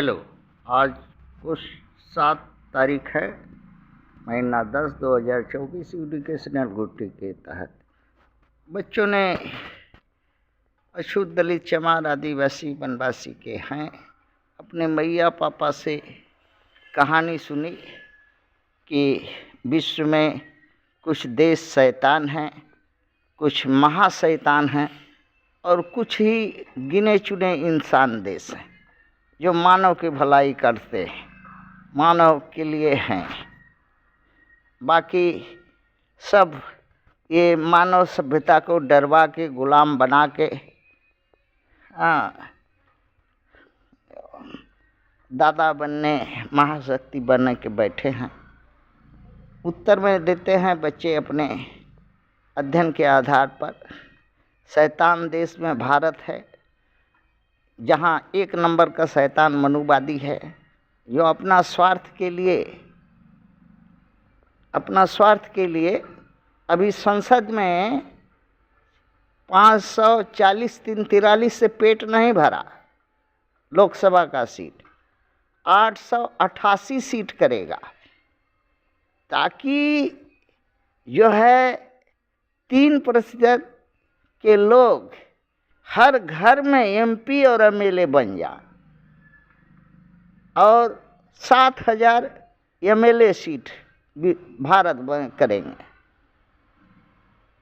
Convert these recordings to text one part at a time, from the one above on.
Hello. आज कुछ 7 तारीख है, महीना 10 2024। एजुकेशनल गुट्टी के तहत बच्चों ने अछूत दलित चमार आदिवासी वनवासी के हैं अपने मैया पापा से कहानी सुनी कि विश्व में कुछ देश शैतान हैं, कुछ महाशैतान हैं और कुछ ही गिने चुने इंसान देश हैं जो मानव की भलाई करते हैं, मानव के लिए हैं। बाकी सब ये मानव सभ्यता को डरवा के गुलाम बना के दादा बनने, महाशक्ति बनने के बैठे हैं। उत्तर में देते हैं बच्चे अपने अध्ययन के आधार पर। शैतान देश में भारत है, जहाँ 1 नंबर का शैतान मनुवादी है जो अपना स्वार्थ के लिए अभी संसद में 540-43 से पेट नहीं भरा। लोकसभा का सीट 888 सीट करेगा, ताकि जो है 3% के लोग हर घर में एमपी और एमएलए बन जाए और 7,000 एमएलए सीट भारत करेंगे,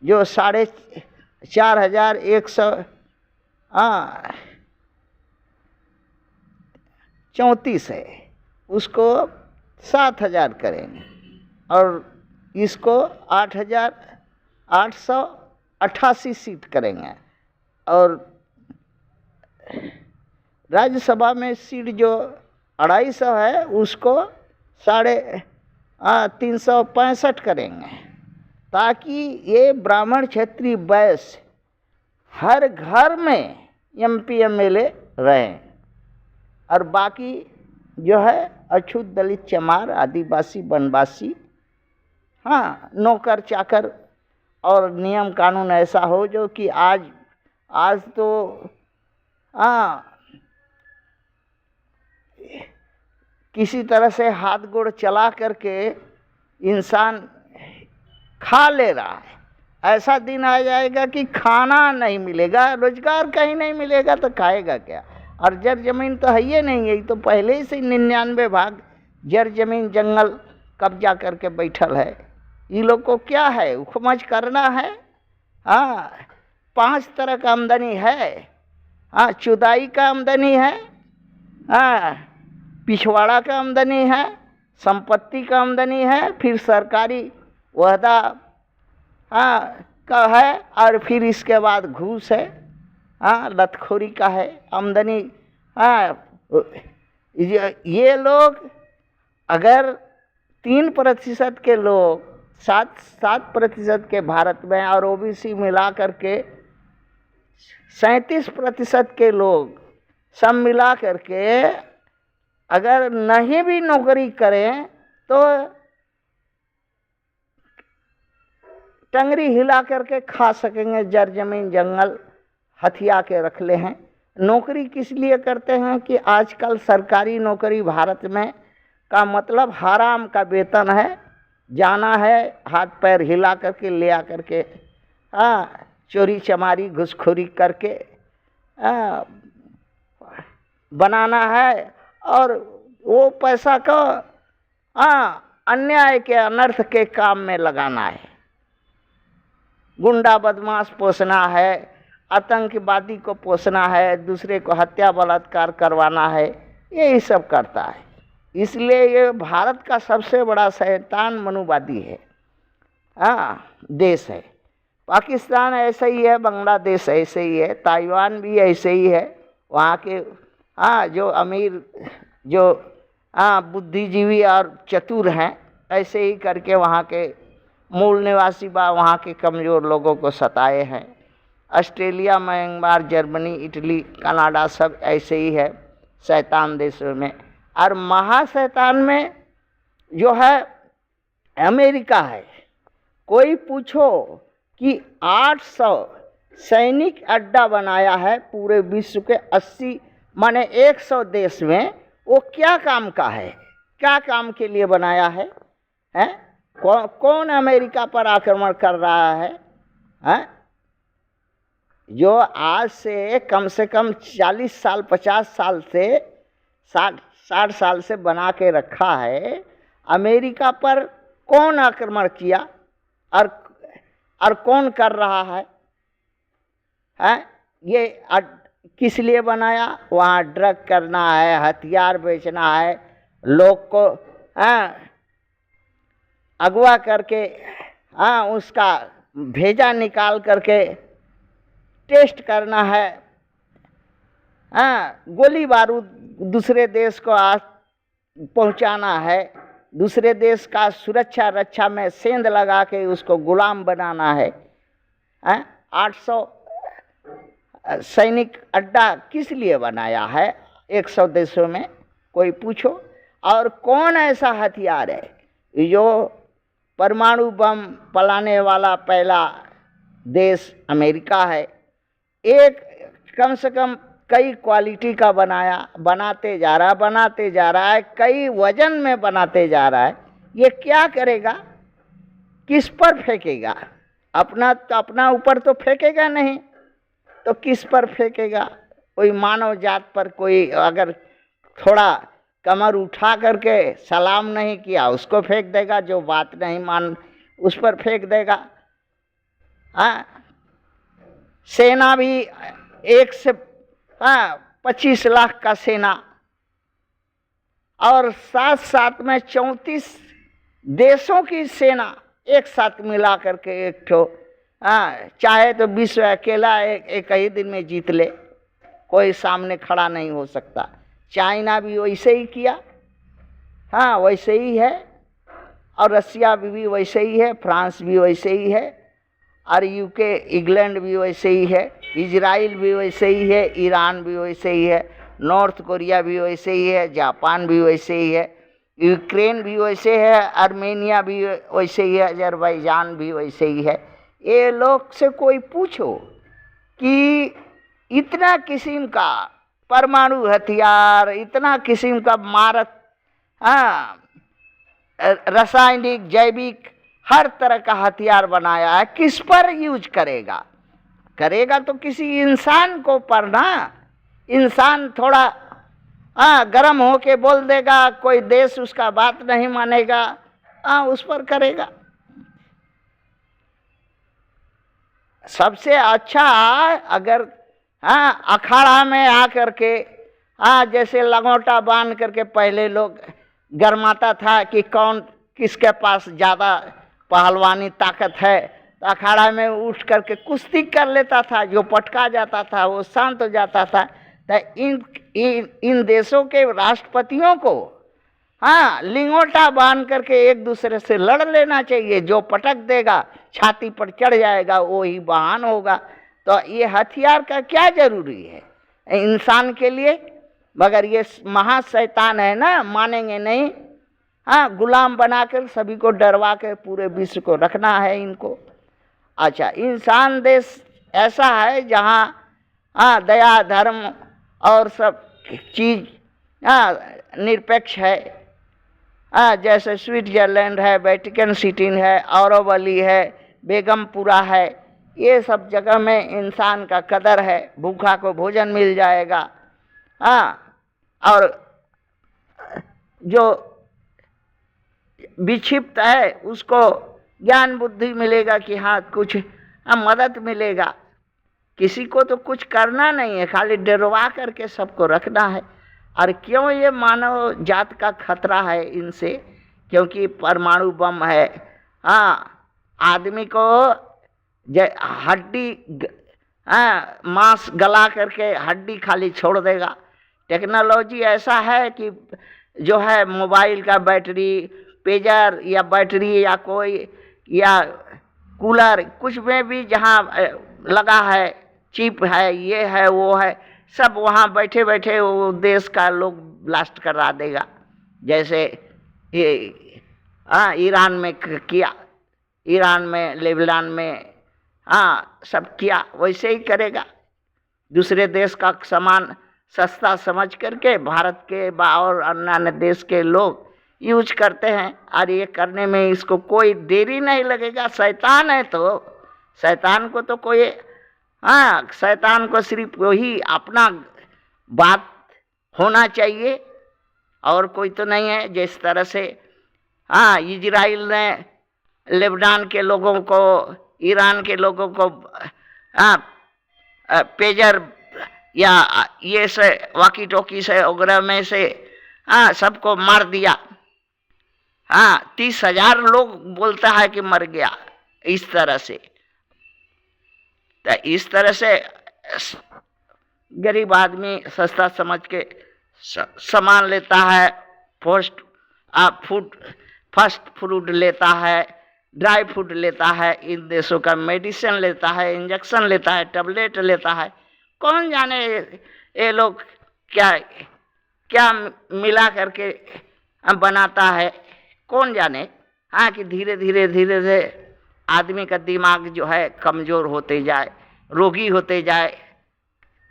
जो 4,134 है उसको 7,000 करेंगे और इसको 8,888 सीट करेंगे। और राज्यसभा में सीट जो 250 है उसको 365 करेंगे, ताकि ये ब्राह्मण क्षत्रिय वैश्य हर घर में एमपी एमएलए रहें और बाकी जो है अछूत दलित चमार आदिवासी वनवासी नौकर चाकर और नियम कानून ऐसा हो जो कि आज तो किसी तरह से हाथ गोड़ चला करके इंसान खा ले रहा है। ऐसा दिन आ जाएगा कि खाना नहीं मिलेगा, रोजगार कहीं नहीं मिलेगा तो खाएगा क्या। और जर जमीन तो है ही नहीं है, तो पहले ही से 99 भाग जर जमीन जंगल कब्जा करके बैठल है। ये लोग को क्या है, उपमज करना है। 5 तरह का आमदनी है। चुदाई का आमदनी है, पिछवाड़ा का आमदनी है, संपत्ति का आमदनी है, फिर सरकारी वहदा का है और फिर इसके बाद घूस है, लतखोरी का है आमदनी। ये लोग अगर 3% के लोग 7% के भारत में और ओबीसी मिला करके 37% के लोग सब मिला करके अगर नहीं भी नौकरी करें तो टंगरी हिला करके खा सकेंगे। जर जमीन जंगल हथिया के रख ले हैं। नौकरी किस लिए करते हैं कि आजकल सरकारी नौकरी भारत में का मतलब हराम का वेतन है। जाना है हाथ पैर हिला करके ले आ करके चोरी चमारी घुसखोरी करके बनाना है और वो पैसा को अन्याय के अनर्थ के काम में लगाना है। गुंडा बदमाश पोसना है, आतंकवादी को पोसना है, दूसरे को हत्या बलात्कार करवाना है, यही सब करता है। इसलिए ये भारत का सबसे बड़ा शैतान मनुवादी है देश है। पाकिस्तान ऐसे ही है, बांग्लादेश ऐसे ही है, ताइवान भी ऐसे ही है। वहाँ के जो अमीर जो बुद्धिजीवी और चतुर हैं, ऐसे ही करके वहाँ के मूल निवासी वहाँ के कमज़ोर लोगों को सताए हैं। Australia, Myanmar, Germany, Italy, Canada सब ऐसे ही है शैतान देशों में। और महाशैतान में जो है अमेरिका है। कोई पूछो कि 800 सैनिक अड्डा बनाया है पूरे विश्व के 80 माने 100 देश में वो क्या काम का है, क्या काम के लिए बनाया है? कौन अमेरिका पर आक्रमण कर रहा है? जो आज से कम 40 साल 50 साल से 60 साल से बना के रखा है, अमेरिका पर कौन आक्रमण किया और कौन कर रहा है? ये किस लिए बनाया? वहाँ ड्रग करना है, हथियार बेचना है, लोग को अगवा करके उसका भेजा निकाल करके टेस्ट करना है, गोली बारूद दूसरे देश को पहुंचाना है, दूसरे देश का सुरक्षा रक्षा में सेंध लगा के उसको गुलाम बनाना है। 800 सैनिक अड्डा किस लिए बनाया है 100 देशों में? कोई पूछो। और कौन ऐसा हथियार है जो परमाणु बम फैलाने वाला पहला देश अमेरिका है। एक कम से कम कई क्वालिटी का बनाते जा रहा है, कई वजन में बनाते जा रहा है। ये क्या करेगा? किस पर फेंकेगा? अपना ऊपर तो फेंकेगा नहीं, तो किस पर फेंकेगा? कोई मानव जात पर कोई अगर थोड़ा कमर उठा करके सलाम नहीं किया उसको फेंक देगा, जो बात नहीं मान उस पर फेंक देगा। सेना भी 1 से 25 लाख का सेना, और साथ में 34 देशों की सेना एक साथ मिला करके एक ठो, चाहे तो विश्व अकेला एक ही दिन में जीत ले, कोई सामने खड़ा नहीं हो सकता। चाइना भी वैसे ही किया, वैसे ही है, और रसिया भी वैसे ही है, फ्रांस भी वैसे ही है, और यूके इंग्लैंड भी वैसे ही है, इजराइल भी वैसे ही है, ईरान भी वैसे ही है, नॉर्थ कोरिया भी वैसे ही है, जापान भी वैसे ही है, यूक्रेन भी वैसे है, आर्मेनिया भी वैसे ही है, अजरबैजान भी वैसे ही है। ये लोग से कोई पूछो कि इतना किस्म का परमाणु हथियार, इतना किस्म का मारक, रासायनिक जैविक हर तरह का हथियार बनाया है, किस पर यूज करेगा? करेगा तो किसी इंसान को पर ना। इंसान थोड़ा गर्म होके बोल देगा, कोई देश उसका बात नहीं मानेगा, उस पर करेगा। सबसे अच्छा अगर अखाड़ा में आकर के जैसे लंगोटा बांध करके पहले लोग गरमाता था कि कौन किसके पास ज़्यादा पहलवानी ताकत है, तो अखाड़ा में उठ करके कुश्ती कर लेता था, जो पटका जाता था वो शांत हो जाता था। तो इन देशों के राष्ट्रपतियों को लिंगोटा बांध करके एक दूसरे से लड़ लेना चाहिए। जो पटक देगा, छाती पर चढ़ जाएगा, वो ही बहान होगा। तो ये हथियार का क्या जरूरी है इंसान के लिए? मगर ये महाशैतान है ना, मानेंगे नहीं। गुलाम बनाकर सभी को डरवा कर पूरे विश्व को रखना है इनको। अच्छा, इंसान देश ऐसा है जहाँ दया धर्म और सब चीज निरपेक्ष है। जैसे स्विट्जरलैंड है, वेटिकन सिटी है, औरवली है, बेगमपुरा है, ये सब जगह में इंसान का कदर है। भूखा को भोजन मिल जाएगा, और जो विक्षिप्त है उसको ज्ञान बुद्धि मिलेगा कि कुछ मदद मिलेगा। किसी को तो कुछ करना नहीं है, खाली डरवा करके सबको रखना है। और क्यों ये मानव जात का खतरा है इनसे? क्योंकि परमाणु बम है। आदमी को हड्डी मांस गला करके हड्डी खाली छोड़ देगा। टेक्नोलॉजी ऐसा है कि जो है मोबाइल का बैटरी, पेजर या बैटरी या कोई या कूलर, कुछ में भी जहाँ लगा है, चिप है, ये है वो है, सब वहाँ बैठे बैठे वो देश का लोग ब्लास्ट करा देगा। जैसे ये ईरान में किया, ईरान में, लेबनान में, सब किया, वैसे ही करेगा। दूसरे देश का सामान सस्ता समझ करके भारत के और अन्य देश के लोग यूज करते हैं। और ये करने में इसको कोई देरी नहीं लगेगा। शैतान है तो शैतान को तो कोई, हाँ, शैतान को सिर्फ वही अपना बात होना चाहिए और कोई तो नहीं है। जिस तरह से हाँ, इजराइल ने लेबनान के लोगों को, ईरान के लोगों को हाँ पेजर या ये से वाकी टोकी से वगैरह में से हाँ सबको मार दिया। हाँ, 30,000 लोग बोलता है कि मर गया। इस तरह से तो इस तरह से गरीब आदमी सस्ता समझ के सामान लेता है। फास्ट फूड लेता है, ड्राई फूड लेता है, इन देशों का मेडिसिन लेता है, इंजेक्शन लेता है, टैबलेट लेता है। कौन जाने ये लोग क्या क्या मिला करके बनाता है, कौन जाने। हाँ, कि धीरे धीरे आदमी का दिमाग जो है कमज़ोर होते जाए, रोगी होते जाए,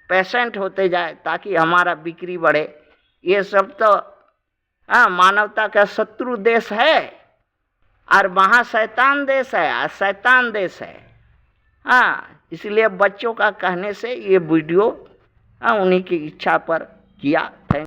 पेशेंट होते जाए, ताकि हमारा बिक्री बढ़े। ये सब तो हाँ मानवता का शत्रु देश है और वहाँ शैतान देश है और शैतान देश है। हाँ, इसलिए बच्चों का कहने से ये वीडियो उन्हीं की इच्छा पर किया।